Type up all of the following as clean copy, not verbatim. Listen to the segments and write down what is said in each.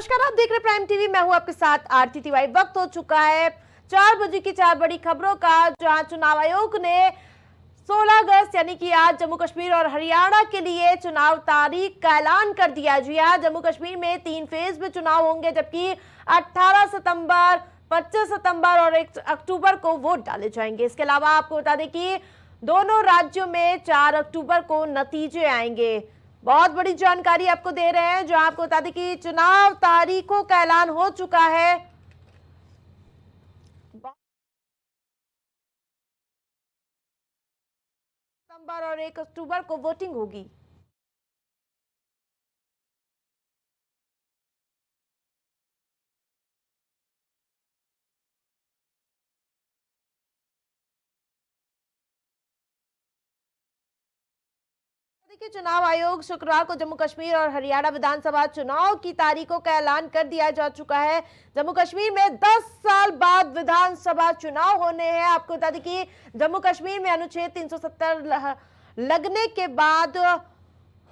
नमस्कार, आप देख रहे प्राइम टीवी। मैं हूं आपके साथ आरती तिवारी। वक्त हो चुका है 4 बजे की 4 बड़ी खबरों का, जहां चुनाव आयोग ने 16 अगस्त यानी कि आज जम्मू कश्मीर और हरियाणा के लिए चुनाव तारीख का ऐलान कर दिया। जी हां, जम्मू कश्मीर में 3 फेज में चुनाव होंगे, जबकि 18 सितंबर, 25 सितंबर और 1 अक्टूबर को वोट डाले जाएंगे। इसके अलावा आपको बता दें कि दोनों राज्यों में 4 अक्टूबर को नतीजे आएंगे। बहुत बड़ी जानकारी आपको दे रहे हैं, जो आपको बता दें कि चुनाव तारीखों का ऐलान हो चुका है। सितंबर और 1 अक्टूबर को वोटिंग होगी। देखिए, चुनाव आयोग शुक्रवार को जम्मू कश्मीर और हरियाणा विधानसभा चुनाव की तारीखों का ऐलान कर दिया जा चुका है। जम्मू कश्मीर में 10 साल बाद विधानसभा चुनाव होने हैं। आपको बता दें कि जम्मू कश्मीर में अनुच्छेद 370 लगने के बाद,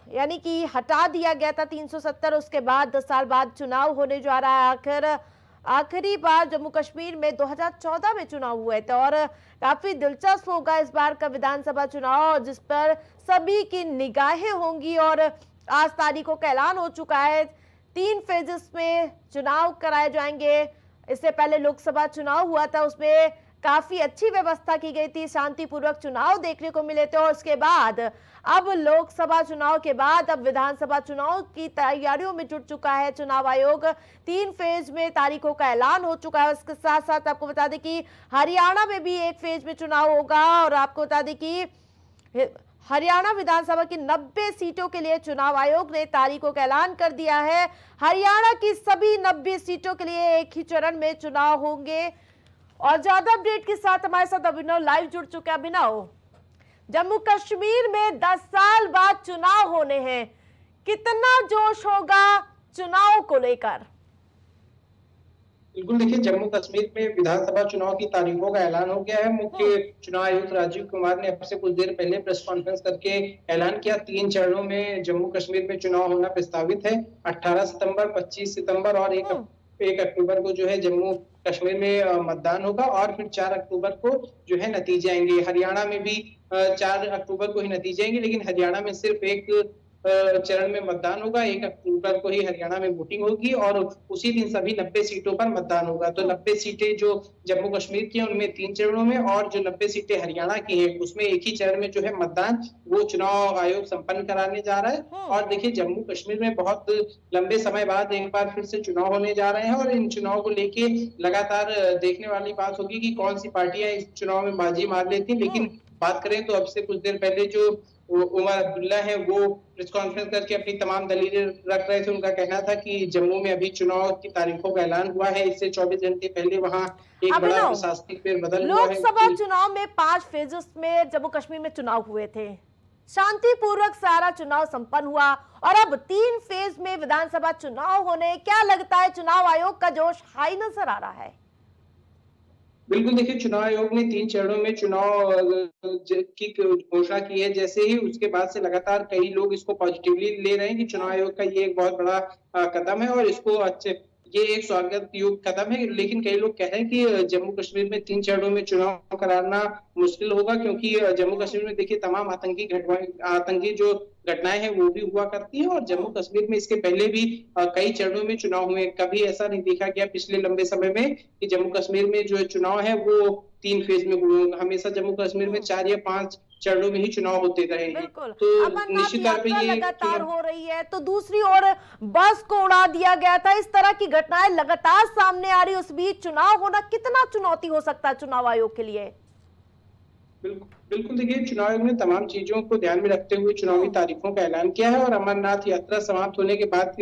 यानी कि हटा दिया गया था 370, उसके बाद 10 साल बाद चुनाव होने जा रहा है। आखिरी बार जम्मू कश्मीर में 2014 में चुनाव हुए थे और काफी दिलचस्प होगा इस बार का विधानसभा चुनाव, जिस पर सभी की निगाहें होंगी। और आज तारीखों का ऐलान हो चुका है। 3 फेजेस में चुनाव कराए जाएंगे। इससे पहले लोकसभा चुनाव हुआ था, उसमें काफी अच्छी व्यवस्था की गई थी, शांतिपूर्वक चुनाव देखने को मिले थे। और उसके बाद अब लोकसभा चुनाव के बाद अब विधानसभा चुनाव की तैयारियों में जुट चुका है चुनाव आयोग। 3 फेज में तारीखों का ऐलान हो चुका है। उसके साथ साथ आपको बता दें कि हरियाणा में भी 1 फेज में चुनाव होगा। और आपको बता दें कि हरियाणा विधानसभा की 90 सीटों के लिए चुनाव आयोग ने तारीखों का ऐलान कर दिया है। हरियाणा की सभी 90 सीटों के लिए एक ही चरण में चुनाव होंगे। और ज्यादा अपडेट के साथ हमारे साथ अभिनव लाइव जुड़ चुके हैं। अभिनव, जम्मू कश्मीर में 10 साल बाद चुनाव होने हैं, कितना जोश होगा चुनाव को लेकर? बिल्कुल, देखिए जम्मू कश्मीर में विधानसभा चुनाव की तारीखों का ऐलान हो गया है। मुख्य चुनाव आयुक्त राजीव कुमार ने अब से कुछ देर पहले प्रेस कॉन्फ्रेंस करके ऐलान किया। 3 चरणों में जम्मू कश्मीर में चुनाव होना प्रस्तावित है। 18 सितंबर, 25 सितंबर और 1 अक्टूबर को जो है जम्मू कश्मीर में मतदान होगा और फिर 4 अक्टूबर को जो है नतीजे आएंगे। हरियाणा में भी 4 अक्टूबर को ही नतीजे आएंगे, लेकिन हरियाणा में सिर्फ एक चरण में मतदान होगा। 1 अक्टूबर को ही हरियाणा में वोटिंग होगी और उसी दिन सभी 90 सीटों पर मतदान होगा। तो 90 सीटें जो जम्मू कश्मीर की हैं उनमें 3 चरणों में, और जो 90 सीटें हरियाणा की हैं उसमें एक ही चरण में जो है मतदान वो चुनाव आयोग संपन्न कराने जा रहा है। और देखिए, जम्मू कश्मीर में बहुत लंबे समय बाद एक बार फिर से चुनाव होने जा रहे हैं और इन चुनाव को लेके लगातार देखने वाली बात होगी कि कौन सी पार्टियां इस चुनाव में बाजी मार लेती हैं। लेकिन बात करें तो अब से कुछ देर पहले जो उमर अब्दुल्ला है वो प्रेस कॉन्फ्रेंस करके अपनी तमाम दलीलें रख रहे थे। उनका कहना था कि जम्मू में अभी चुनाव की तारीखों का ऐलान हुआ है, इससे 24 घंटे पहले वहां एक बड़ा अभिनव, प्रशासनिक फेरबदल हुआ है। लोकसभा चुनाव में 5 फेजेस में जम्मू कश्मीर में चुनाव हुए थे, शांतिपूर्वक सारा चुनाव संपन्न हुआ और अब 3 फेज में विधानसभा चुनाव होने। क्या लगता है, चुनाव आयोग का जोश हाई नजर आ रहा है? बिल्कुल, देखिए चुनाव आयोग ने 3 चरणों में चुनाव की घोषणा की है। जैसे ही उसके बाद से लगातार कई लोग इसको पॉजिटिवली ले रहे हैं कि चुनाव आयोग का ये एक बहुत बड़ा कदम है और इसको अच्छे ये एक स्वागत योग्य कदम है। लेकिन कई लोग कह रहे हैं कि जम्मू कश्मीर में 3 चरणों में चुनाव कराना मुश्किल होगा, क्योंकि जम्मू कश्मीर में देखिए तमाम आतंकी जो घटनाएं हैं वो भी हुआ करती हैं और जम्मू कश्मीर में इसके पहले भी कई चरणों में चुनाव हुए। कभी ऐसा नहीं देखा गया पिछले लंबे समय में कि जम्मू कश्मीर में जो चुनाव है वो 3 फेज में हुए। हमेशा जम्मू कश्मीर में 4 या 5 चरणों में ही चुनाव होते रहे हैं। बिल्कुल। तो अमरनाथ निश्चित तौर पे यात्रा ये लगातार चुनाव हो रही है, तो दूसरी ओर बस को उड़ा दिया गया था। इस तरह की घटनाएं लगातार सामने आ रही, उस बीच चुनाव होना कितना चुनौती हो सकता है चुनाव आयोग के लिए? बिल्कुल, देखिए चुनाव आयोग ने तमाम चीजों को ध्यान में रखते हुए चुनावी तारीखों का ऐलान किया है और अमरनाथ यात्रा समाप्त होने के बाद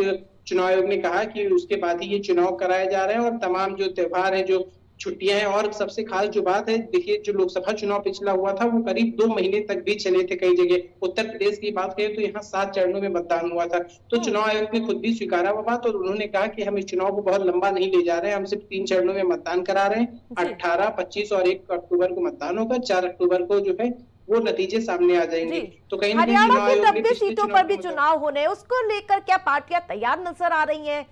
चुनाव आयोग ने कहा कि उसके बाद ही ये चुनाव कराए जा रहे हैं और तमाम जो त्योहार हैं, जो छुट्टियां हैं, और सबसे खास जो बात है, देखिए जो लोकसभा चुनाव पिछला हुआ था वो करीब 2 महीने तक भी चले थे। कई जगह उत्तर प्रदेश की बात करें तो यहाँ 7 चरणों में मतदान हुआ था। तो चुनाव आयोग ने खुद भी स्वीकारा वो बात और उन्होंने कहा कि हम इस चुनाव को बहुत लंबा नहीं ले जा रहे हैं, हम सिर्फ 3 चरणों में मतदान करा रहे हैं। 18, 25 और 1 अक्टूबर को मतदान होगा। 4 अक्टूबर को जो है वो नतीजे सामने आ जाएंगे। तो कहीं ना कहीं हरियाणा चुनाव की आयोग ने 90 पिछले सीटों चुनाव पर भी चुनाव होने, उसको लेकर क्या पार्टियां तैयार नजर आ रही हैं?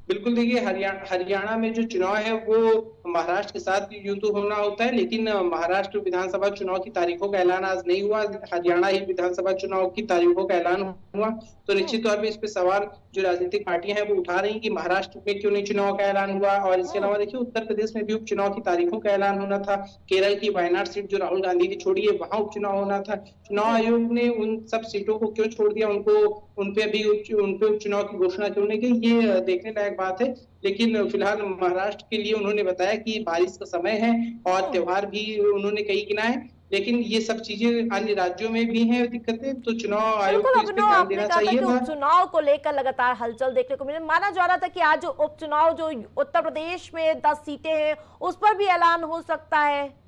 बिल्कुल देखिए, हरियाणा में जो चुनाव है वो महाराष्ट्र के साथ यूं तो होना होता है, लेकिन महाराष्ट्र विधानसभा चुनाव की तारीखों का ऐलान आज नहीं हुआ। हरियाणा ही विधानसभा चुनाव की तारीखों का ऐलान हुआ। तो निश्चित तौर पे इस पे सवाल जो राजनीतिक पार्टियां हैं वो उठा रही हैं कि महाराष्ट्र में क्यों नहीं चुनाव का ऐलान हुआ। और इसके अलावा देखिए, उत्तर प्रदेश में भी उपचुनाव की तारीखों का ऐलान होना था। केरल की वायनाड सीट जो राहुल गांधी की छोड़ी है, वहां उपचुनाव होना था। चुनाव जी। आयोग ने उन सब सीटों को क्यों छोड़ दिया, उन पे अभी उन पे उपचुनाव की घोषणा क्यों नहीं की, ये देखने लायक बात है। लेकिन फिलहाल महाराष्ट्र के लिए उन्होंने बताया कि बारिश का समय है और त्योहार भी उन्होंने कई गिनाए। लेकिन ये सब चीजें अन्य राज्यों में भी हैं दिक्कतें, तो चुनाव आयोग बिल्कुल को इस पे अभिनव, ध्यान आपने देना कहा था चाहिए। कि उपचुनाव को लेकर लगातार हलचल देखने को मिले, माना जा रहा था कि आज जो उपचुनाव जो उत्तर प्रदेश में 10 सीटें हैं उस पर भी ऐलान हो सकता है।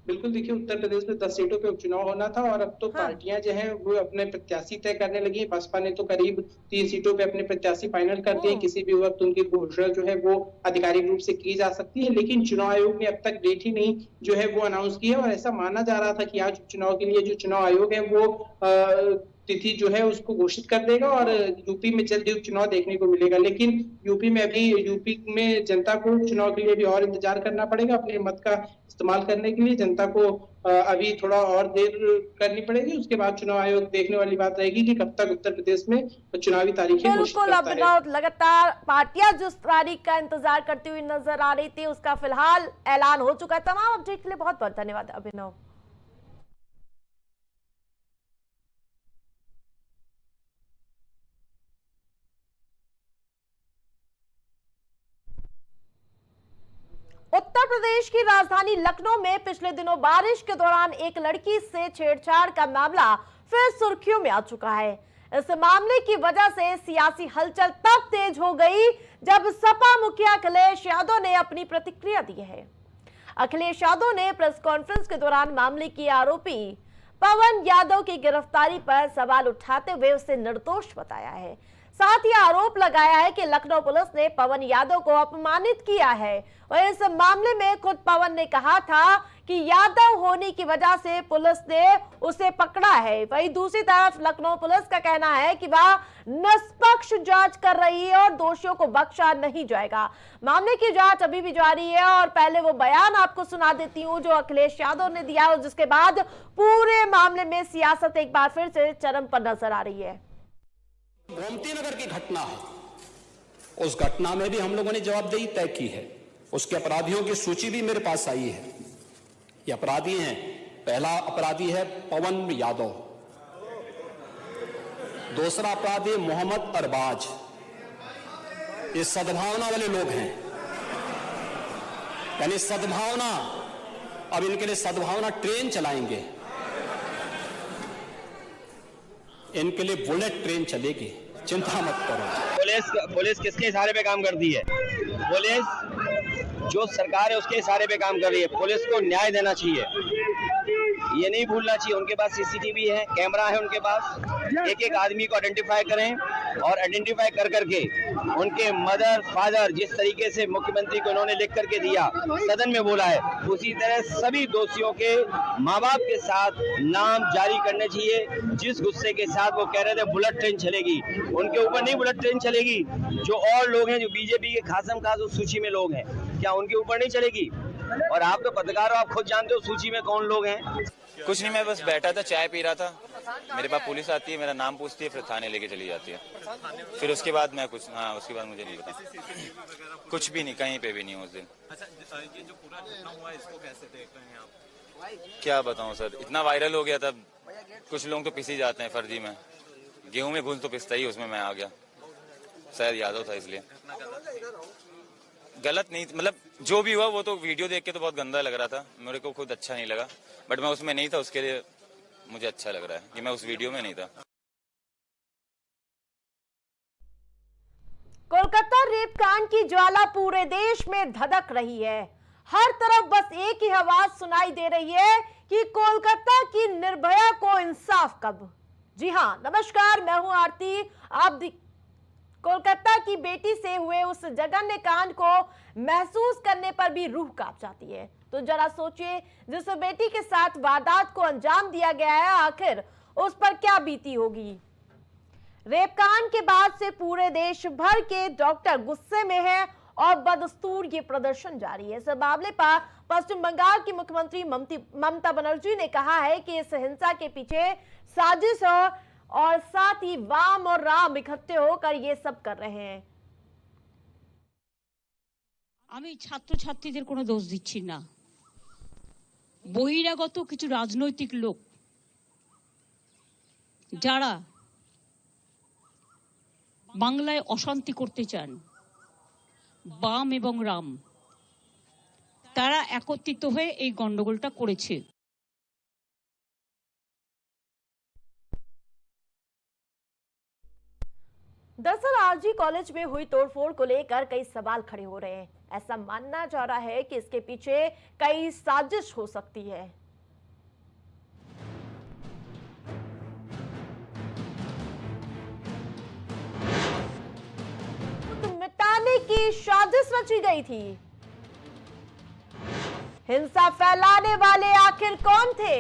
बिल्कुल देखिए, उत्तर प्रदेश में 10 सीटों पे उपचुनाव होना था और अब तो हाँ। पार्टियां जो हैं वो अपने प्रत्याशी तय करने लगी हैं। बसपा ने तो करीब 3 सीटों पे अपने प्रत्याशी फाइनल कर दिए। किसी भी वक्त उनकी घोषणा जो है वो आधिकारिक रूप से की जा सकती है, लेकिन चुनाव आयोग ने अब तक डेट ही नहीं जो है वो अनाउंस की है। और ऐसा माना जा रहा था कि आज उपचुनाव के लिए जो चुनाव आयोग है वो तिथि जो है उसको घोषित कर देगा और यूपी में जल्द ही उपचुनाव देखने को मिलेगा। लेकिन यूपी में जनता को चुनाव के लिए भी और इंतजार करना पड़ेगा। अपने मत का इस्तेमाल करने के लिए जनता को अभी थोड़ा और देर करनी पड़ेगी। उसके बाद चुनाव आयोग देखने वाली बात रहेगी कि कब तक उत्तर प्रदेश में चुनावी तारीखें घोषित बिल्कुल करता है। अभिनव, लगातार पार्टियां जिस तारीख का इंतजार करती हुई नजर आ रही थी उसका फिलहाल ऐलान हो चुका है। तमाम अपडेट के लिए बहुत बहुत धन्यवाद अभिनव। उत्तर प्रदेश की राजधानी लखनऊ में पिछले दिनों बारिश के दौरान एक लड़की से छेड़छाड़ का मामला फिर सुर्खियों में आ चुका है। इस मामले की वजह से सियासी हलचल तब तेज हो गई जब सपा मुखिया अखिलेश यादव ने अपनी प्रतिक्रिया दी है। अखिलेश यादव ने प्रेस कॉन्फ्रेंस के दौरान मामले की आरोपी पवन यादव की गिरफ्तारी पर सवाल उठाते हुए उसे निर्दोष बताया है। साथ ही आरोप लगाया है कि लखनऊ पुलिस ने पवन यादव को अपमानित किया है और इस मामले में खुद पवन ने कहा था कि यादव होने की वजह से पुलिस ने उसे पकड़ा है। वहीं दूसरी तरफ लखनऊ पुलिस का कहना है कि वह निष्पक्ष जांच कर रही है और दोषियों को बख्शा नहीं जाएगा। मामले की जांच अभी भी जारी है और पहले वो बयान आपको सुना देती हूं जो अखिलेश यादव ने दिया और जिसके बाद पूरे मामले में सियासत एक बार फिर से चरम पर नजर आ रही है। गोमती नगर की घटना है, उस घटना में भी हम लोगों ने जवाबदेही तय की है। उसके अपराधियों की सूची भी मेरे पास आई है। ये अपराधी हैं, पहला अपराधी है पवन यादव, दूसरा अपराधी मोहम्मद अरबाज। ये सद्भावना वाले लोग हैं, यानी सद्भावना, अब इनके लिए सद्भावना ट्रेन चलाएंगे, इनके लिए बुलेट ट्रेन चलेगी, चिंता मत करो। पुलिस किसके इशारे पे काम करती है? पुलिस जो सरकार है उसके इशारे पे काम कर रही है। पुलिस को न्याय देना चाहिए, ये नहीं भूलना चाहिए। उनके पास सीसीटीवी है, कैमरा है उनके पास। एक एक आदमी को आइडेंटिफाई करें और आइडेंटिफाई कर करके उनके मदर फादर जिस तरीके से मुख्यमंत्री को उन्होंने लिख करके दिया, सदन में बोला है, उसी तरह सभी दोषियों के माँ बाप के साथ नाम जारी करने चाहिए। जिस गुस्से के साथ वो कह रहे थे बुलेट ट्रेन चलेगी, उनके ऊपर नहीं बुलेट ट्रेन चलेगी। जो और लोग हैं, जो बीजेपी के खासम खास उस सूची में लोग हैं, क्या उनके ऊपर नहीं चलेगी? और आप तो पत्रकार हो, आप खुद जानते हो सूची में कौन लोग हैं। कुछ नहीं, मैं बस बैठा था, चाय पी रहा था। मेरे पास पुलिस आती है, मेरा नाम पूछती है, फिर थाने लेके चली जाती है। फिर उसके बाद मैं कुछ, हाँ, उसके बाद मुझे नहीं पता, कुछ भी नहीं, कहीं पे भी नहीं उस दिन। अच्छा, ये जो पूरा घटना हुआ इसको कैसे देखते हैं आप? क्या बताऊं सर, इतना वायरल हो गया था, कुछ लोग तो पिस ही जाते हैं फर्जी में। गेहूं में घुल तो पिसता ही, उसमें मैं आ गया। शायद यादव था इसलिए। गलत नहीं, मतलब जो भी हुआ वो तो वीडियो देख के तो बहुत गंदा लग रहा था, मेरे को खुद अच्छा नहीं लगा। बट मैं उसमें नहीं था, उसके लिए मुझे अच्छा लग रहा है कि मैं उस वीडियो में नहीं था। कोलकाता रेप कांड की ज्वाला पूरे देश में धधक रही है। हर तरफ बस एक ही आवाज सुनाई दे रही है कि कोलकाता की निर्भया को इंसाफ कब। जी हां, नमस्कार, मैं हूं आरती। आप कोलकाता की बेटी से हुए उस जघन्य कांड को महसूस करने पर भी रूह कांप जाती है। तो जरा सोचिए, जिस बेटी के साथ वारदात को अंजाम दिया गया है, आखिर उस पर क्या बीती होगी। रेपकांड के बाद से पूरे देश भर के डॉक्टर गुस्से में हैं और बदस्तूर ये प्रदर्शन जारी है। इस मामले पर पश्चिम बंगाल की मुख्यमंत्री ममता बनर्जी ने कहा है कि इस हिंसा के पीछे साजिश है और साथ ही वाम और राम इकट्ठे होकर ये सब कर रहे हैं। আমি ছাত্রছাত্রীদের কোনো দোষ দিচ্ছি না, বহিরাগত কিছু রাজনৈতিক লোক যারা বাংলায় অশান্তি করতে চান, বাম এবং রাম, তারা একত্রিত হয়ে এই গন্ডগোলটা করেছে। दरअसल आरजी कॉलेज में हुई तोड़फोड़ को लेकर कई सवाल खड़े हो रहे हैं। ऐसा मानना जा रहा है कि इसके पीछे कई साजिश हो सकती है। तो मिटाने की साजिश रची गई थी। हिंसा फैलाने वाले आखिर कौन थे?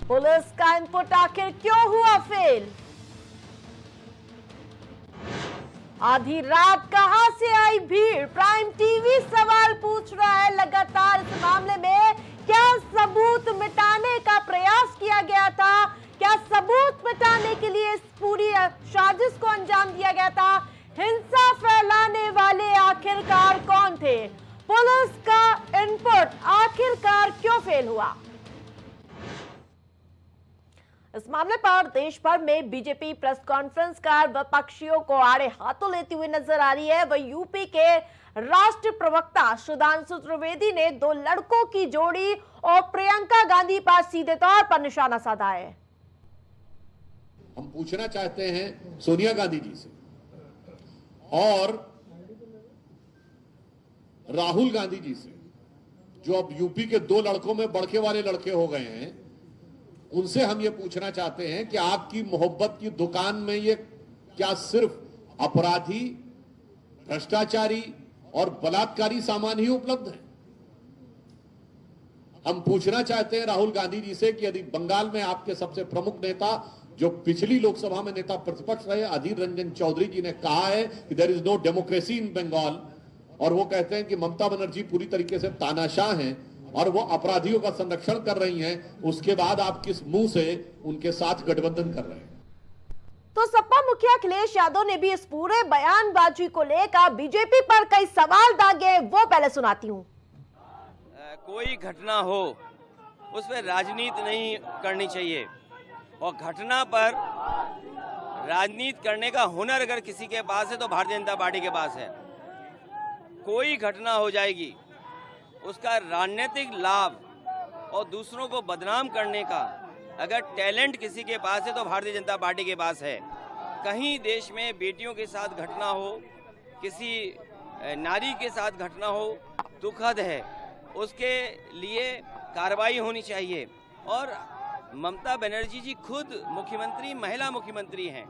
पुलिस का इनपुट आखिर क्यों हुआ फेल? आधी रात कहां से आई भीड़? प्राइम टीवी सवाल पूछ रहा है लगातार इस मामले में। क्या सबूत मिटाने का प्रयास किया गया था? क्या सबूत मिटाने के लिए इस पूरी साजिश को अंजाम दिया गया था? हिंसा फैलाने वाले आखिरकार कौन थे? पुलिस का इनपुट आखिरकार क्यों फेल हुआ? इस मामले पर देश भर में बीजेपी प्रेस कॉन्फ्रेंस कर विपक्षियों को आड़े हाथों लेती हुई नजर आ रही है। वह यूपी के राष्ट्रीय प्रवक्ता सुधांशु त्रिवेदी ने दो लड़कों की जोड़ी और प्रियंका गांधी पर सीधे तौर पर निशाना साधा है। हम पूछना चाहते हैं सोनिया गांधी जी से और राहुल गांधी जी से, जो अब यूपी के दो लड़कों में बड़के वाले लड़के हो गए हैं, उनसे हम ये पूछना चाहते हैं कि आपकी मोहब्बत की दुकान में ये क्या सिर्फ अपराधी, भ्रष्टाचारी और बलात्कारी सामान ही उपलब्ध है? हम पूछना चाहते हैं राहुल गांधी जी से कि यदि बंगाल में आपके सबसे प्रमुख नेता, जो पिछली लोकसभा में नेता प्रतिपक्ष रहे, अधीर रंजन चौधरी जी ने कहा है कि there is no democracy in Bengal, और वो कहते हैं कि ममता बनर्जी पूरी तरीके से तानाशाह हैं और वो अपराधियों का संरक्षण कर रही हैं, उसके बाद आप किस मुंह से उनके साथ गठबंधन कर रहे हैं? तो सपा मुखिया अखिलेश यादव ने भी इस पूरे बयानबाजी को लेकर बीजेपी पर कई सवाल दागे, वो पहले सुनाती हूं। कोई घटना हो उस पर राजनीति नहीं करनी चाहिए, और घटना पर राजनीति करने का हुनर अगर किसी के पास है तो भारतीय जनता पार्टी के पास है। कोई घटना हो जाएगी, उसका राजनीतिक लाभ और दूसरों को बदनाम करने का अगर टैलेंट किसी के पास है तो भारतीय जनता पार्टी के पास है। कहीं देश में बेटियों के साथ घटना हो, किसी नारी के साथ घटना हो, दुखद है, उसके लिए कार्रवाई होनी चाहिए। और ममता बनर्जी जी खुद मुख्यमंत्री, महिला मुख्यमंत्री हैं,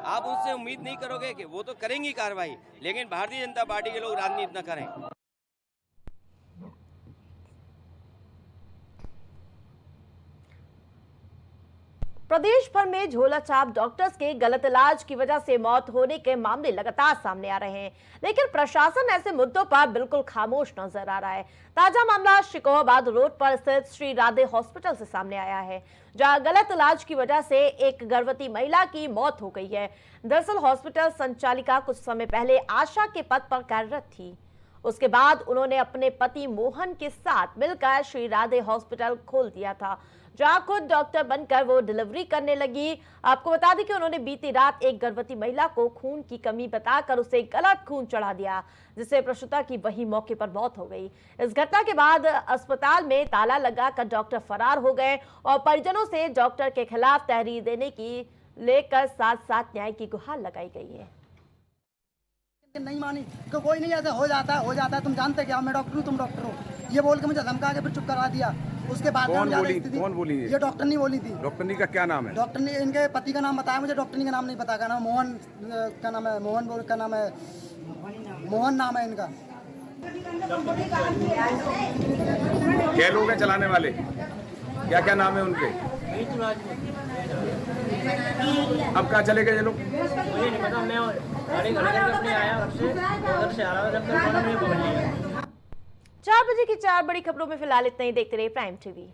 आप उनसे उम्मीद नहीं करोगे कि वो तो करेंगी कार्रवाई, लेकिन भारतीय जनता पार्टी के लोग राजनीति न करें। प्रदेश भर में झोला छाप डॉक्टर्स के गलत इलाज की वजह से मौत होने के मामले लगातार सामने आ रहे हैं, लेकिन प्रशासन ऐसे मुद्दों पर बिल्कुल खामोश नजर आ रहा है। ताजा मामला शिकोहाबाद रोड पर स्थित श्री राधे हॉस्पिटल से सामने आया है, जहां गलत इलाज की वजह से एक गर्भवती महिला की मौत हो गई है। दरअसल हॉस्पिटल संचालिका कुछ समय पहले आशा के पद पर कार्यरत थी। उसके बाद उन्होंने अपने पति मोहन के साथ मिलकर श्री राधे हॉस्पिटल खोल दिया था, जहां खुद डॉक्टर बनकर वो डिलीवरी करने लगी। आपको बता दें कि उन्होंने बीती रात एक गर्भवती महिला को खून की कमी बताकर उसे गलत खून चढ़ा दिया, जिससे प्रसूता की वही मौके पर मौत हो गई। इस घटना के बाद अस्पताल में ताला लगाकर डॉक्टर फरार हो गए और परिजनों से डॉक्टर के खिलाफ तहरीर देने की लेकर साथ साथ न्याय की गुहार लगाई गई है। नहीं मानी कि कोई नहीं, ऐसे हो जाता है, तुम जानते क्या, मैं डॉक्टर हूँ, तुम डॉक्टर हो, ये बोल के मुझे धमका के फिर चुप करवा दिया। उसके बाद कौन बोली? ये डॉक्टरनी बोली थी। डॉक्टरनी का क्या नाम है? डॉक्टरनी, इनके पति का नाम बताया मुझे, डॉक्टरनी का नाम नहीं पता। का नाम मोहन, का नाम है मोहन, का नाम है मोहन, नाम है इनका। क्या लोग हैं चलाने वाले, क्या क्या नाम है उनके? अब कहाँ चले गए ये लोग? 4 बजे की 4 बड़ी खबरों में फिलहाल इतना ही। देखते रहिए प्राइम टीवी।